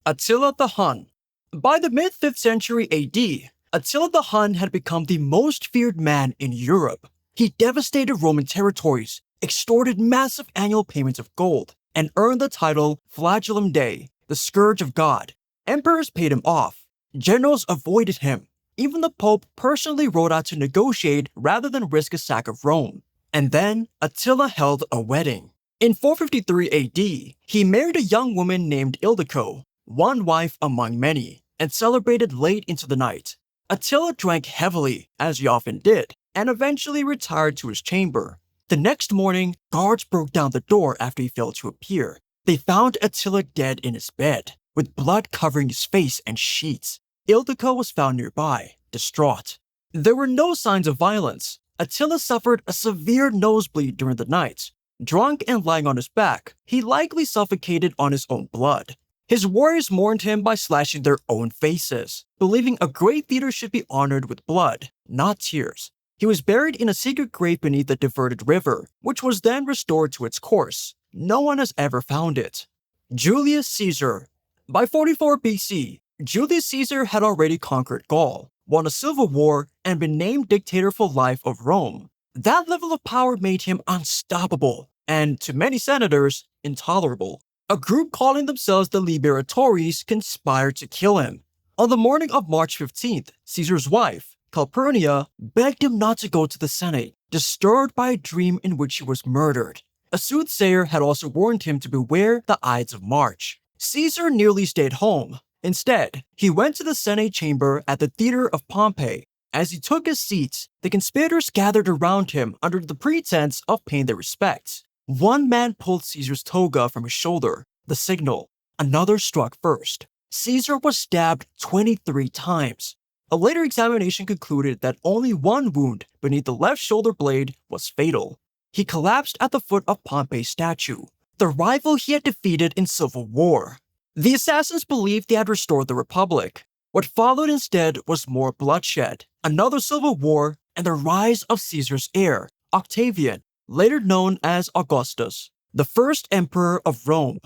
Attila the Hun. By the mid-5th century AD, Attila the Hun had become the most feared man in Europe. He devastated Roman territories, extorted massive annual payments of gold, and earned the title Flagellum Dei, the Scourge of God. Emperors paid him off. Generals avoided him. Even the Pope personally rode out to negotiate rather than risk a sack of Rome. And then Attila held a wedding. In 453 AD, he married a young woman named Ildiko, one wife among many, and celebrated late into the night. Attila drank heavily, as he often did, and eventually retired to his chamber. The next morning, guards broke down the door after he failed to appear. They found Attila dead in his bed, with blood covering his face and sheets. Ildiko was found nearby, distraught. There were no signs of violence. Attila suffered a severe nosebleed during the night. Drunk and lying on his back, he likely suffocated on his own blood. His warriors mourned him by slashing their own faces, believing a great leader should be honored with blood, not tears. He was buried in a secret grave beneath the diverted river, which was then restored to its course. No one has ever found it. Julius Caesar. By 44 BC, Julius Caesar had already conquered Gaul, won a civil war, and been named dictator for life of Rome. That level of power made him unstoppable, and to many senators, intolerable. A group calling themselves the Liberatores conspired to kill him. On the morning of March 15th, Caesar's wife, Calpurnia, begged him not to go to the Senate, disturbed by a dream in which he was murdered. A soothsayer had also warned him to beware the Ides of March. Caesar nearly stayed home. Instead, he went to the Senate chamber at the Theater of Pompey. As he took his seat, the conspirators gathered around him under the pretense of paying their respects. One man pulled Caesar's toga from his shoulder, the signal. Another struck first. Caesar was stabbed 23 times. A later examination concluded that only one wound beneath the left shoulder blade was fatal. He collapsed at the foot of Pompey's statue, the rival he had defeated in civil war. The assassins believed they had restored the Republic. What followed instead was more bloodshed, another civil war, and the rise of Caesar's heir, Octavian, later known as Augustus, the first emperor of Rome.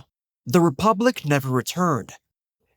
The Republic never returned.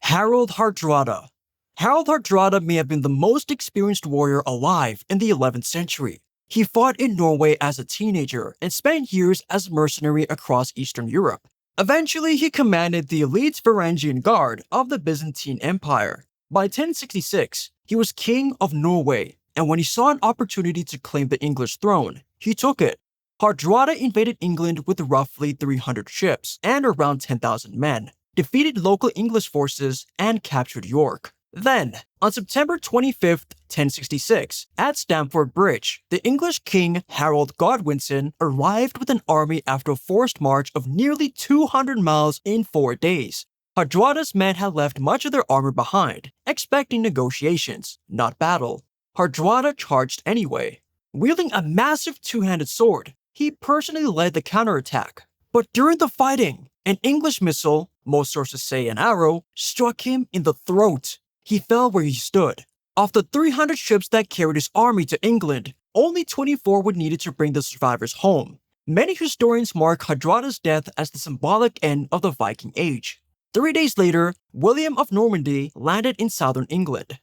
Harald Hardrada. Harald Hardrada may have been the most experienced warrior alive in the 11th century. He fought in Norway as a teenager and spent years as a mercenary across Eastern Europe. Eventually, he commanded the elite Varangian Guard of the Byzantine Empire. By 1066, he was king of Norway, and when he saw an opportunity to claim the English throne, he took it. Hardrada invaded England with roughly 300 ships and around 10,000 men, defeated local English forces, and captured York. Then, on September 25, 1066, at Stamford Bridge, the English king Harold Godwinson arrived with an army after a forced march of nearly 200 miles in 4 days. Hardrada's men had left much of their armor behind, expecting negotiations, not battle. Hardrada charged anyway. Wielding a massive two-handed sword, he personally led the counterattack. But during the fighting, an English missile, most sources say an arrow, struck him in the throat. He fell where he stood. Of the 300 ships that carried his army to England, only 24 were needed to bring the survivors home. Many historians mark Hardrada's death as the symbolic end of the Viking Age. 3 days later, William of Normandy landed in southern England.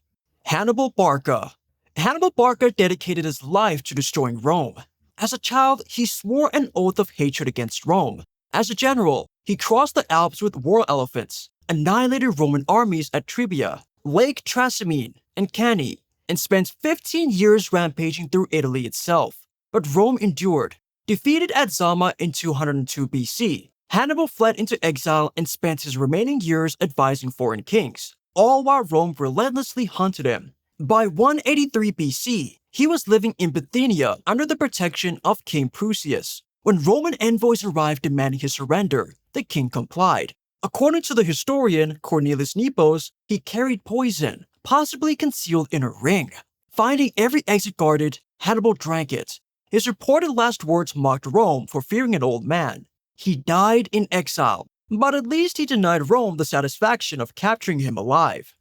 Hannibal Barca. Hannibal Barca dedicated his life to destroying Rome. As a child, he swore an oath of hatred against Rome. As a general, he crossed the Alps with war elephants, annihilated Roman armies at Trebia, Lake Trasimene, and Cannae, and spent 15 years rampaging through Italy itself. But Rome endured. Defeated at Zama in 202 BC, Hannibal fled into exile and spent his remaining years advising foreign kings, all while Rome relentlessly hunted him. By 183 BC, he was living in Bithynia under the protection of King Prusius. When Roman envoys arrived demanding his surrender, the king complied. According to the historian Cornelius Nepos, he carried poison, possibly concealed in a ring. Finding every exit guarded, Hannibal drank it. His reported last words mocked Rome for fearing an old man. He died in exile, but at least he denied Rome the satisfaction of capturing him alive.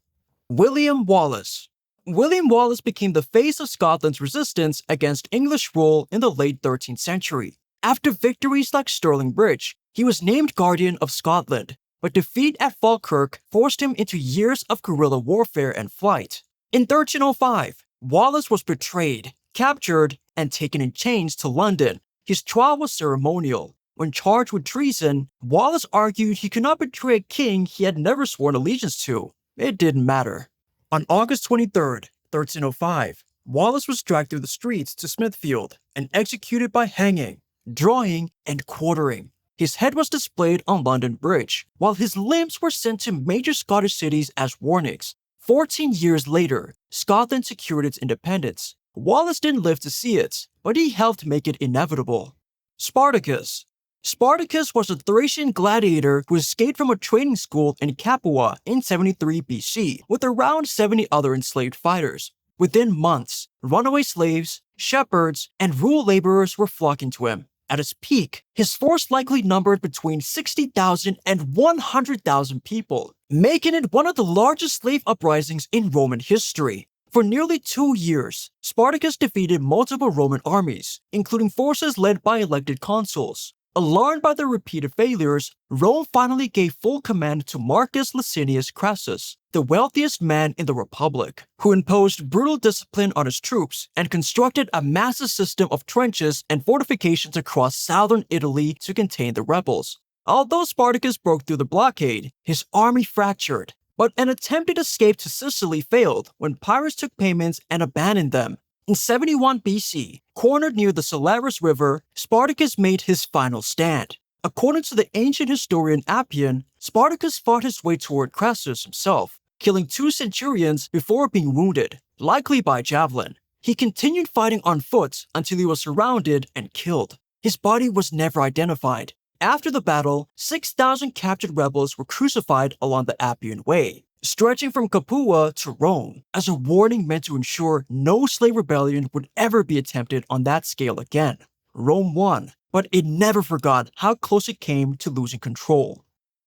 William Wallace. William Wallace became the face of Scotland's resistance against English rule in the late 13th century. After victories like Stirling Bridge, he was named Guardian of Scotland. but defeat at Falkirk forced him into years of guerrilla warfare and flight. In 1305, Wallace was betrayed, captured, and taken in chains to London. His trial was ceremonial. When charged with treason, Wallace argued he could not betray a king he had never sworn allegiance to. It didn't matter. On August 23, 1305, Wallace was dragged through the streets to Smithfield and executed by hanging, drawing, and quartering. His head was displayed on London Bridge, while his limbs were sent to major Scottish cities as warnings. 14 years later, Scotland secured its independence. Wallace didn't live to see it, but he helped make it inevitable. Spartacus. Spartacus was a Thracian gladiator who escaped from a training school in Capua in 73 BC with around 70 other enslaved fighters. Within months, runaway slaves, shepherds, and rural laborers were flocking to him. At its peak, his force likely numbered between 60,000 and 100,000 people, making it one of the largest slave uprisings in Roman history. For nearly 2 years, Spartacus defeated multiple Roman armies, including forces led by elected consuls. Alarmed by their repeated failures, Rome finally gave full command to Marcus Licinius Crassus, the wealthiest man in the Republic, who imposed brutal discipline on his troops and constructed a massive system of trenches and fortifications across southern Italy to contain the rebels. Although Spartacus broke through the blockade, his army fractured, but an attempted escape to Sicily failed when pirates took payments and abandoned them. In 71 BC, cornered near the Salaris River, Spartacus made his final stand. According to the ancient historian Appian, Spartacus fought his way toward Crassus himself, killing 2 centurions before being wounded, likely by javelin. He continued fighting on foot until he was surrounded and killed. His body was never identified. After the battle, 6,000 captured rebels were crucified along the Appian Way, stretching from Capua to Rome, as a warning meant to ensure no slave rebellion would ever be attempted on that scale again. Rome won, but it never forgot how close it came to losing control.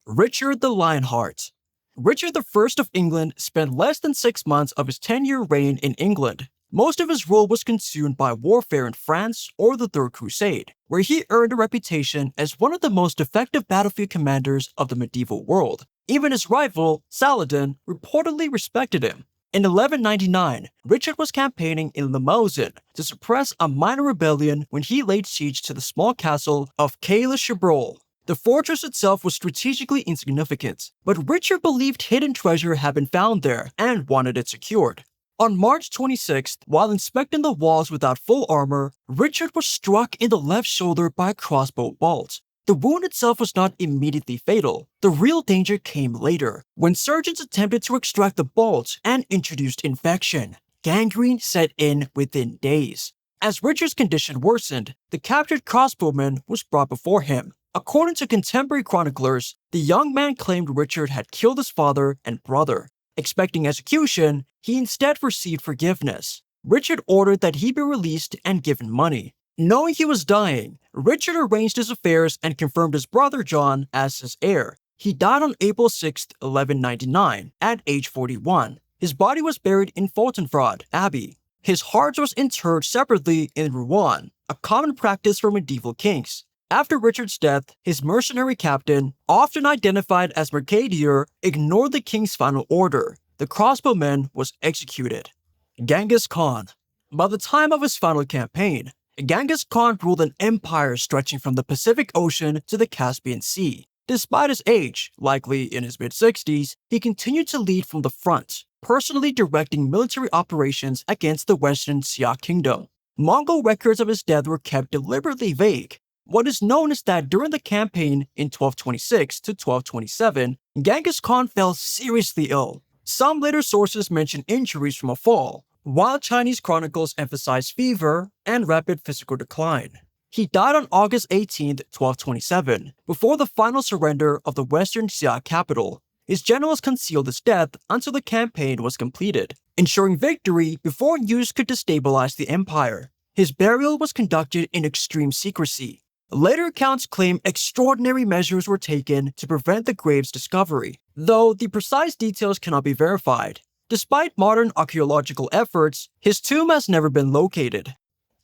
Richard the Lionheart. Richard I of England spent less than 6 months of his 10-year reign in England. Most of his rule was consumed by warfare in France or the Third Crusade, where he earned a reputation as one of the most effective battlefield commanders of the medieval world. Even his rival, Saladin, reportedly respected him. In 1199, Richard was campaigning in Limousin to suppress a minor rebellion when he laid siege to the small castle of Caille-le-Chebrol. The fortress itself was strategically insignificant, but Richard believed hidden treasure had been found there and wanted it secured. On March 26th, while inspecting the walls without full armor, Richard was struck in the left shoulder by a crossbow bolt. The wound itself was not immediately fatal. The real danger came later, when surgeons attempted to extract the bolt and introduced infection. Gangrene set in within days. As Richard's condition worsened, the captured crossbowman was brought before him. According to contemporary chroniclers, the young man claimed Richard had killed his father and brother. Expecting execution, he instead received forgiveness. Richard ordered that he be released and given money. Knowing he was dying, Richard arranged his affairs and confirmed his brother John as his heir. He died on April 6, 1199, at age 41. His body was buried in Fontevraud Abbey. His heart was interred separately in Rouen, a common practice for medieval kings. After Richard's death, his mercenary captain, often identified as Mercadier, ignored the king's final order. The crossbowman was executed. Genghis Khan. By the time of his final campaign, Genghis Khan ruled an empire stretching from the Pacific Ocean to the Caspian Sea. Despite his age, likely in his mid-60s, he continued to lead from the front, personally directing military operations against the Western Xia Kingdom. Mongol records of his death were kept deliberately vague. What is known is that during the campaign in 1226 to 1227, Genghis Khan fell seriously ill. Some later sources mention injuries from a fall, while Chinese chronicles emphasize fever and rapid physical decline. He died on August 18, 1227, before the final surrender of the Western Xia capital. His generals concealed his death until the campaign was completed, ensuring victory before news could destabilize the empire. His burial was conducted in extreme secrecy. Later accounts claim extraordinary measures were taken to prevent the grave's discovery, though the precise details cannot be verified. Despite modern archaeological efforts, his tomb has never been located.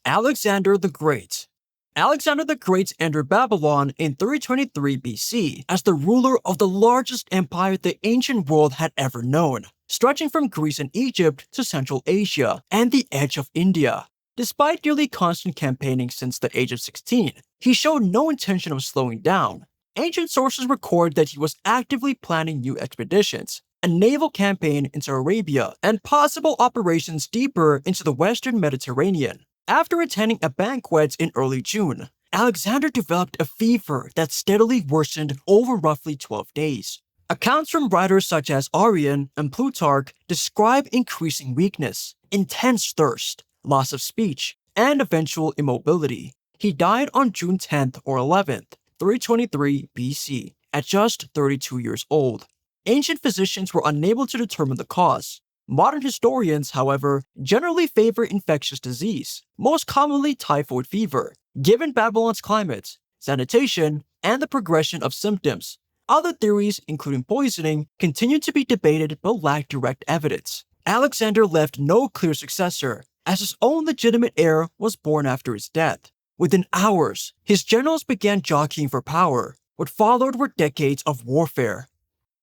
Alexander the Great. Alexander the Great entered Babylon in 323 BC as the ruler of the largest empire the ancient world had ever known, stretching from Greece and Egypt to Central Asia and the edge of India. Despite nearly constant campaigning since the age of 16, he showed no intention of slowing down. Ancient sources record that he was actively planning new expeditions, a naval campaign into Arabia, and possible operations deeper into the western Mediterranean. After attending a banquet in early June, Alexander developed a fever that steadily worsened over roughly 12 days. Accounts from writers such as Arrian and Plutarch describe increasing weakness, intense thirst, loss of speech, and eventual immobility. He died on June 10th or 11th, 323 BC, at just 32 years old. Ancient physicians were unable to determine the cause. Modern historians, however, generally favor infectious disease, most commonly typhoid fever, given Babylon's climate, sanitation, and the progression of symptoms. Other theories, including poisoning, continue to be debated but lack direct evidence. Alexander left no clear successor, as his own legitimate heir was born after his death. Within hours, his generals began jockeying for power. What followed were decades of warfare.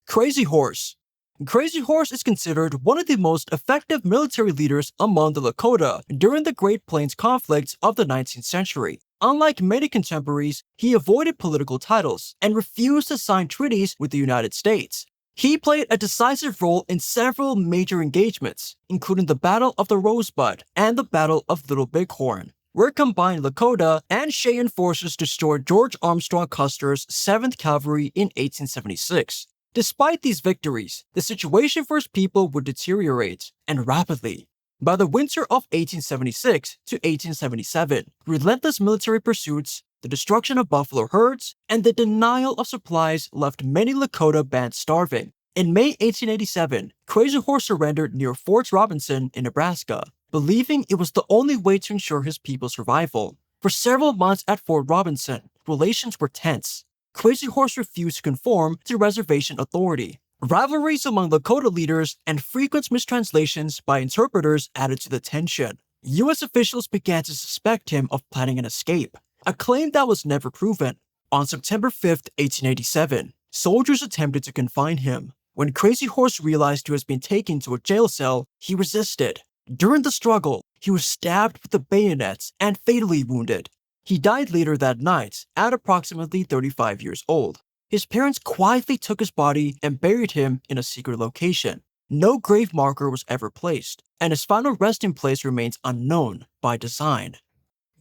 Crazy Horse. Crazy Horse is considered one of the most effective military leaders among the Lakota during the Great Plains conflicts of the 19th century. Unlike many contemporaries, he avoided political titles and refused to sign treaties with the United States. He played a decisive role in several major engagements, including the Battle of the Rosebud and the Battle of Little Bighorn, where combined Lakota and Cheyenne forces destroyed George Armstrong Custer's 7th Cavalry in 1876. Despite these victories, the situation for his people would deteriorate, and rapidly. By the winter of 1876 to 1877, relentless military pursuits, the destruction of buffalo herds, and the denial of supplies left many Lakota bands starving. In May 1887, Crazy Horse surrendered near Fort Robinson in Nebraska, believing it was the only way to ensure his people's survival. For several months at Fort Robinson, relations were tense. Crazy Horse refused to conform to reservation authority. Rivalries among Lakota leaders and frequent mistranslations by interpreters added to the tension. U.S. officials began to suspect him of planning an escape, a claim that was never proven. On September 5, 1887, soldiers attempted to confine him. When Crazy Horse realized he was being taken to a jail cell, he resisted. During the struggle, he was stabbed with the bayonets and fatally wounded. He died later that night at approximately 35 years old. His parents quietly took his body and buried him in a secret location. No grave marker was ever placed, and his final resting place remains unknown by design.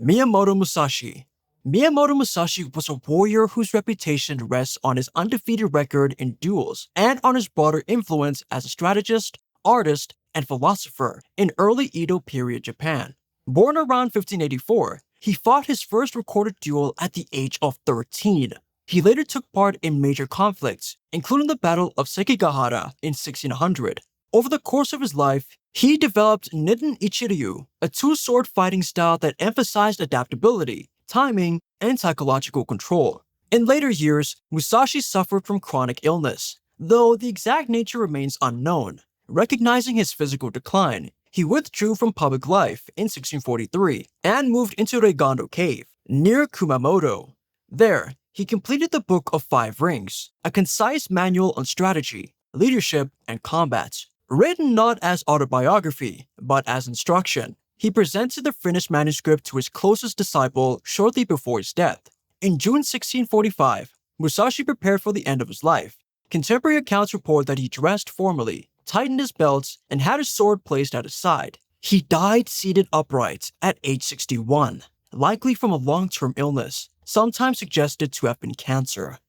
Miyamoto Musashi. Miyamoto Musashi was a warrior whose reputation rests on his undefeated record in duels and on his broader influence as a strategist, artist, and philosopher in early Edo period Japan. Born around 1584, he fought his first recorded duel at the age of 13. He later took part in major conflicts, including the Battle of Sekigahara in 1600. Over the course of his life, he developed Nitten Ichiryu, a two-sword fighting style that emphasized adaptability, timing, and psychological control. In later years, Musashi suffered from chronic illness, though the exact nature remains unknown. Recognizing his physical decline, he withdrew from public life in 1643 and moved into Reigando Cave, near Kumamoto. There, he completed the Book of Five Rings, a concise manual on strategy, leadership, and combat. Written not as autobiography, but as instruction, he presented the finished manuscript to his closest disciple shortly before his death. In June 1645, Musashi prepared for the end of his life. Contemporary accounts report that he dressed formally, tightened his belts, and had his sword placed at his side. He died seated upright at age 61, likely from a long-term illness, sometimes suggested to have been cancer.